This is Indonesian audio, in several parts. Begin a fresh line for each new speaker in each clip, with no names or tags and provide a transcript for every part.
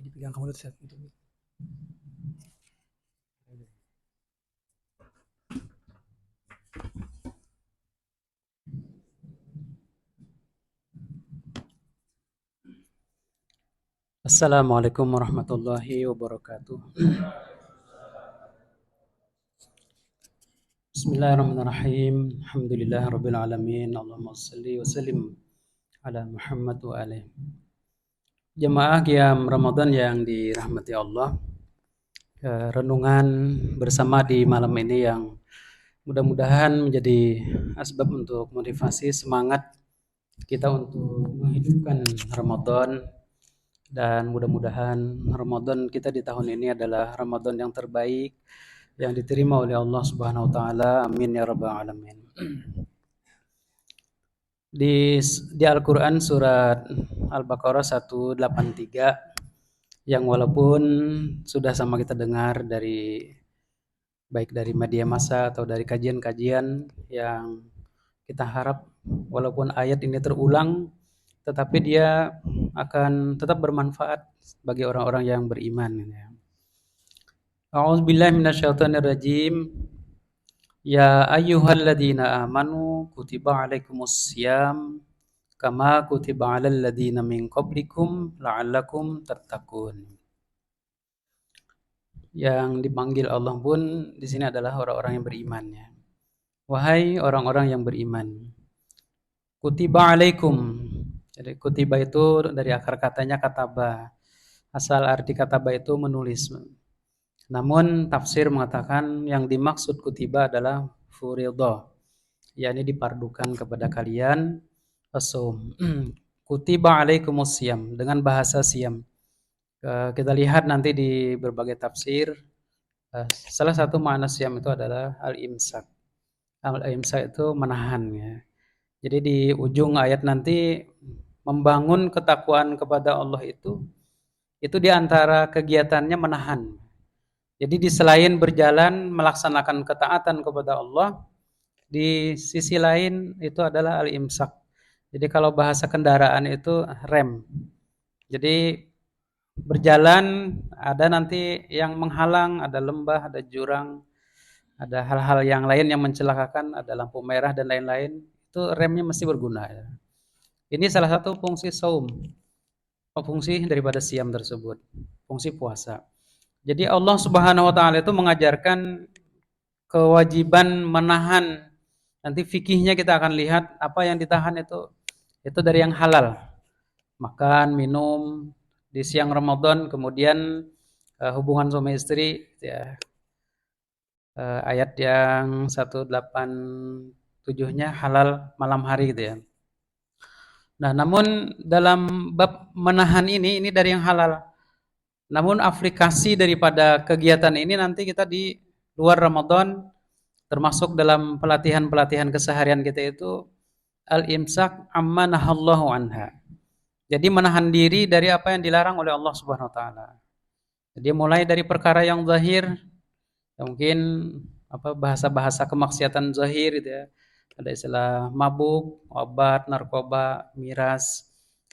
dipegang kamu itu. Assalamualaikum warahmatullahi wabarakatuh. Bismillahirrahmanirrahim. Alhamdulillah rabbil alamin. Allahumma shalli wa sallim ala Muhammad wa alihi. Jemaah qiyam Ramadan yang dirahmati Allah. Renungan bersama di malam ini yang mudah-mudahan menjadi asbab untuk motivasi semangat kita untuk menghidupkan Ramadan, dan mudah-mudahan Ramadan kita di tahun ini adalah Ramadan yang terbaik yang diterima oleh Allah Subhanahu wa taala. Amin ya rabbal alamin. Di Al-Qur'an surat Al-Baqarah 183 yang walaupun sudah sama kita dengar dari baik dari media massa atau dari kajian-kajian, yang kita harap walaupun ayat ini terulang tetapi dia akan tetap bermanfaat bagi orang-orang yang beriman. A'udzubillahi minasyaitonirrajim. Ya ayyuhalladzina amanu kutiba alaikumussyam kama kutiba alal ladzina min qablikum la'allakum tattaqun. Yang dipanggil Allah pun di sini adalah orang-orang yang beriman, ya. Wahai orang-orang yang beriman, kutiba alaikum. Jadi kutiba itu dari akar katanya kataba. Asal arti kataba itu menulis. Namun tafsir mengatakan yang dimaksud kutiba adalah furidha, yakni dipardukan kepada kalian as-shaum. Kutiba alaikumussyam dengan bahasa siam. Kita lihat nanti di berbagai tafsir. Salah satu makna siam itu adalah al-imsak. Al-imsak itu menahan, ya. Jadi di ujung ayat nanti membangun ketakwaan kepada Allah itu di antara kegiatannya menahan. Jadi di selain berjalan melaksanakan ketaatan kepada Allah, di sisi lain itu adalah al-imsak. Jadi kalau bahasa kendaraan itu rem. Jadi berjalan ada nanti yang menghalang, ada lembah, ada jurang, ada hal-hal yang lain yang mencelakakan, ada lampu merah dan lain-lain. Itu remnya mesti berguna, ya. Ini salah satu fungsi saum, fungsi daripada siam tersebut, fungsi puasa. Jadi Allah Subhanahu wa taala itu mengajarkan kewajiban menahan. Nanti fikihnya kita akan lihat apa yang ditahan itu dari yang halal. Makan, minum di siang Ramadan, kemudian hubungan suami istri, ya. Ayat yang 187-nya halal malam hari gitu, ya. Nah, namun dalam bab menahan ini dari yang halal. Namun aplikasi daripada kegiatan ini nanti kita di luar Ramadan, termasuk dalam pelatihan-pelatihan keseharian kita itu al-imsak amma nahallahu anha. Jadi menahan diri dari apa yang dilarang oleh Allah Subhanahu wa taala. Jadi mulai dari perkara yang zahir, mungkin bahasa-bahasa kemaksiatan zahir gitu, ya. Ada istilah mabuk, obat, narkoba, miras.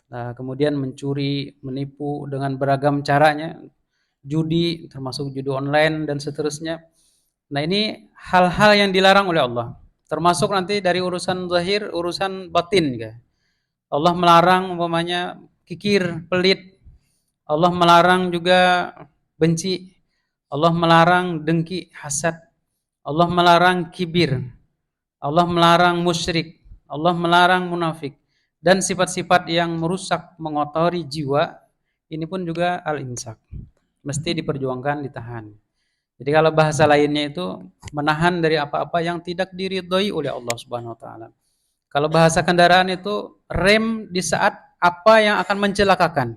Nah, kemudian mencuri, menipu dengan beragam caranya, judi, termasuk judi online dan seterusnya. Nah, ini hal-hal yang dilarang oleh Allah. Termasuk nanti dari urusan zahir, urusan batin, ya. Allah melarang umpamanya kikir, pelit. Allah melarang juga benci. Allah melarang dengki, hasad. Allah melarang kibir. Allah melarang musyrik. Allah melarang munafik. Dan sifat-sifat yang merusak, mengotori jiwa, ini pun juga al-imsak. Mesti diperjuangkan, ditahan. Jadi kalau bahasa lainnya itu menahan dari apa-apa yang tidak diridhoi oleh Allah Subhanahu wa taala. Kalau bahasa kendaraan itu rem di saat apa yang akan mencelakakan,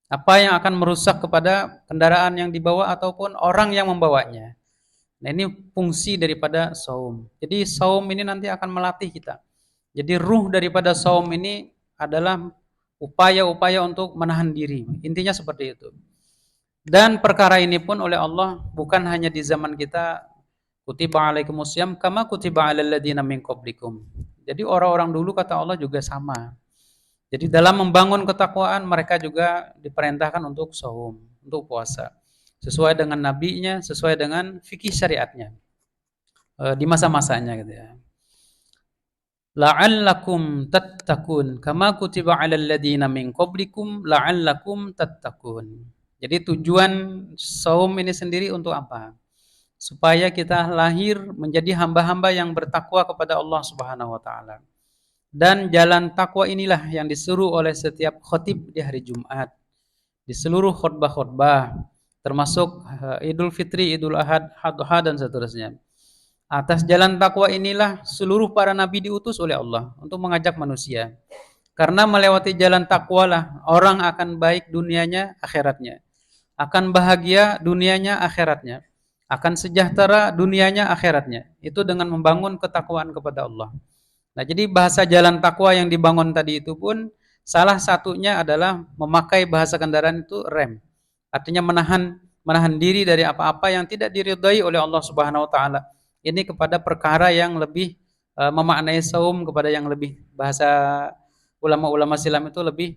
apa yang akan merusak kepada kendaraan yang dibawa ataupun orang yang membawanya. Nah, ini fungsi daripada saum. Jadi saum ini nanti akan melatih kita. Jadi ruh daripada saum ini adalah upaya-upaya untuk menahan diri. Intinya seperti itu. Dan perkara ini pun oleh Allah bukan hanya di zaman kita, kutiba alaikumussyam kama kutiba alal ladzina min qablikum. Jadi orang-orang dulu kata Allah juga sama. Jadi dalam membangun ketakwaan mereka juga diperintahkan untuk saum, untuk puasa. Sesuai dengan nabinya, sesuai dengan fikih syariatnya. Di masa-masanya gitu ya. La'allakum tattaqun kama kutiba 'alal ladzina min qablikum la'allakum tattaqun. Jadi tujuan saum ini sendiri untuk apa? Supaya kita lahir menjadi hamba-hamba yang bertakwa kepada Allah Subhanahu wa taala. Dan jalan takwa inilah yang disuruh oleh setiap khatib di hari Jumat. Di seluruh khutbah-khutbah termasuk Idul Fitri, Idul Adha dan seterusnya. Atas jalan takwa inilah seluruh para nabi diutus oleh Allah untuk mengajak manusia. Karena melewati jalan takwa lah orang akan baik dunianya, akhiratnya. Akan bahagia dunianya, akhiratnya. Akan sejahtera dunianya, akhiratnya. Itu dengan membangun ketakwaan kepada Allah. Nah, jadi bahasa jalan takwa yang dibangun tadi itu pun salah satunya adalah memakai bahasa kendaraan itu rem. Artinya menahan diri dari apa-apa yang tidak diridhai oleh Allah Subhanahu wa taala. Ini kepada perkara yang lebih memaknai saum kepada yang lebih bahasa ulama-ulama silam itu lebih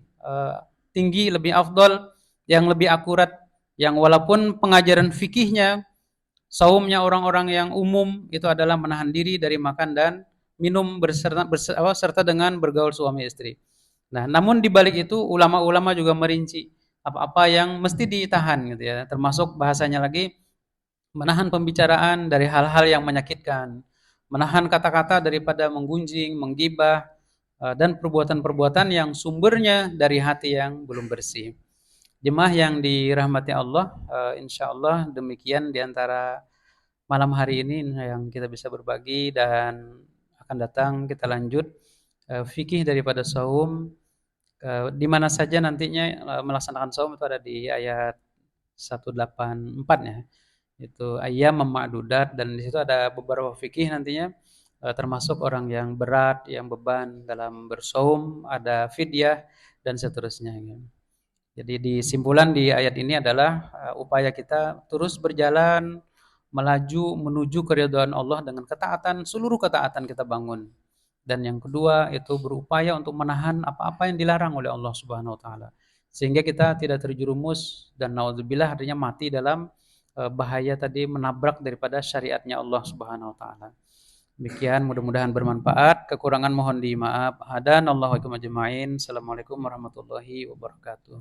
tinggi, lebih afdol, yang lebih akurat, yang walaupun pengajaran fikihnya saumnya orang-orang yang umum itu adalah menahan diri dari makan dan minum serta dengan bergaul suami istri. Nah, namun di balik itu ulama-ulama juga merinci apa-apa yang mesti ditahan gitu ya, termasuk bahasanya lagi menahan pembicaraan dari hal-hal yang menyakitkan, menahan kata-kata daripada menggunjing, menggibah, dan perbuatan-perbuatan yang sumbernya dari hati yang belum bersih. Jemaah yang dirahmati Allah, insya Allah demikian diantara malam hari ini yang kita bisa berbagi, dan akan datang kita lanjut fikih daripada saum, di mana saja nantinya melaksanakan saum itu ada di ayat 184 ya. Itu ayyam ma'dudat, dan di situ ada beberapa fikih nantinya, termasuk orang yang berat, yang beban dalam bersaum, ada fidyah dan seterusnya ya. Jadi disimpulan di ayat ini adalah upaya kita terus berjalan melaju menuju keridhaan Allah dengan ketaatan, seluruh ketaatan kita bangun. Dan yang kedua itu berupaya untuk menahan apa-apa yang dilarang oleh Allah Subhanahu wa taala. Sehingga kita tidak terjerumus dan naudzubillah artinya mati dalam bahaya tadi menabrak daripada syariatnya Allah Subhanahu wa taala. Demikian mudah-mudahan bermanfaat. Kekurangan mohon dimaaf. Hadanallahu wa iyyakum ajmain. Assalamualaikum warahmatullahi wabarakatuh.